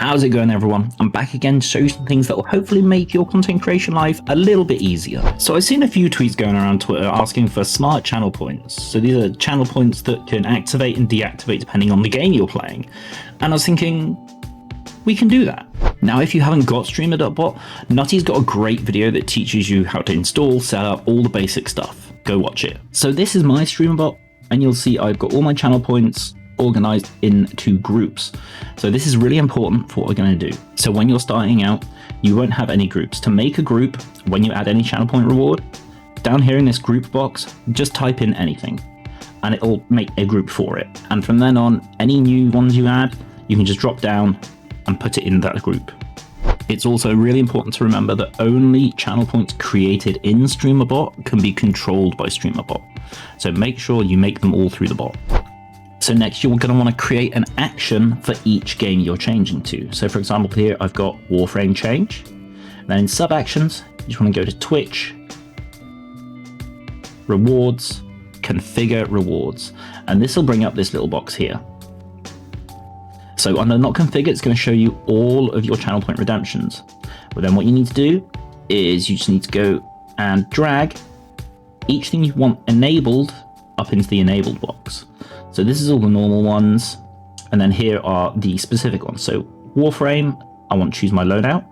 How's it going, everyone? I'm back again to show you some things that will hopefully make your content creation life a little bit easier. So I've seen a few tweets going around Twitter asking for smart channel points. So these are channel points that can activate and deactivate depending on the game you're playing. And I was thinking, we can do that. Now, if you haven't got streamer.bot, Nutty's got a great video that teaches you how to install, set up all the basic stuff. Go watch it. So this is my streamer.bot, and you'll see I've got all my channel points organized into groups. So this is really important for what we're going to do. So when you're starting out, you won't have any groups. To make a group, when you add any channel point reward, down here in this group box, just type in anything and it'll make a group for it. And from then on, any new ones you add, you can just drop down and put it in that group. It's also really important to remember that only channel points created in streamer.bot can be controlled by streamer.bot. So make sure you make them all through the bot. So next, you're going to want to create an action for each game you're changing to. So for example, here I've got Warframe change. Then in sub actions, you just want to go to Twitch, rewards, configure rewards. And this will bring up this little box here. So under not configure, it's going to show you all of your channel point redemptions. But then what you need to do is you just need to go and drag each thing you want enabled up into the enabled box. So this is all the normal ones, and then here are the specific ones. So Warframe, I want to choose my loadout,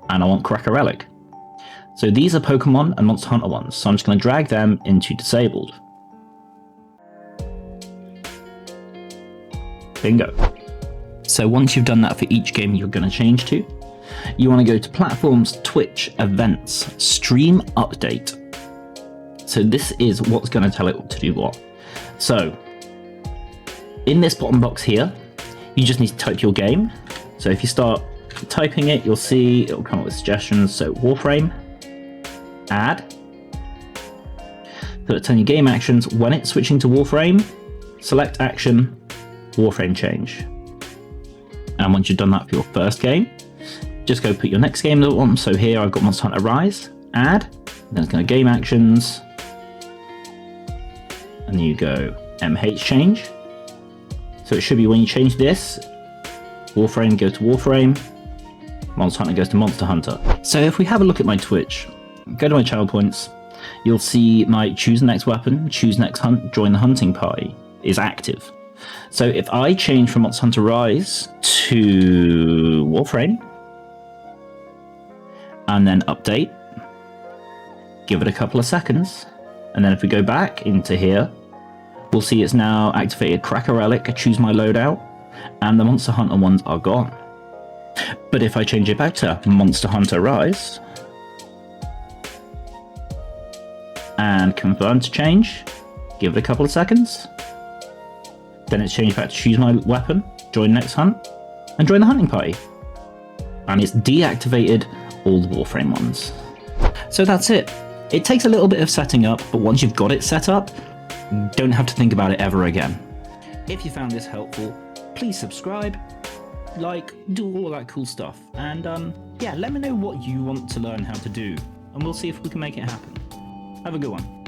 and I want Cracker Relic. So these are Pokemon and Monster Hunter ones, so I'm just going to drag them into disabled. Bingo. So once you've done that for each game you're going to change to, you want to go to Platforms, Twitch, Events, Stream Update. So this is what's going to tell it to do what. So in this bottom box here, you just need to type your game. So if you start typing it, you'll see it will come up with suggestions. So Warframe, add. So it's telling you game actions. When it's switching to Warframe, select action, Warframe change. And once you've done that for your first game, just go put your next game on. So here I've got Monster Hunter Rise, add. Then it's going to game actions. And you go MH change. So it should be when you change this, Warframe goes to Warframe, Monster Hunter goes to Monster Hunter. So if we have a look at my Twitch, go to my channel points, you'll see my choose next weapon, choose next hunt, join the hunting party is active. So if I change from Monster Hunter Rise to Warframe, and then update, give it a couple of seconds, and then if we go back into here, we'll see it's now activated Cracker Relic, choose my loadout, and the Monster Hunter ones are gone. But if I change it back to Monster Hunter Rise, and confirm to change, give it a couple of seconds, then it's changed back to choose my weapon, join next hunt, and join the hunting party. And it's deactivated all the Warframe ones. So that's it. It takes a little bit of setting up, but once you've got it set up, don't have to think about it ever again. If you found this helpful, please subscribe, like, do all of that cool stuff. And yeah, let me know what you want to learn how to do, and we'll see if we can make it happen. Have a good one.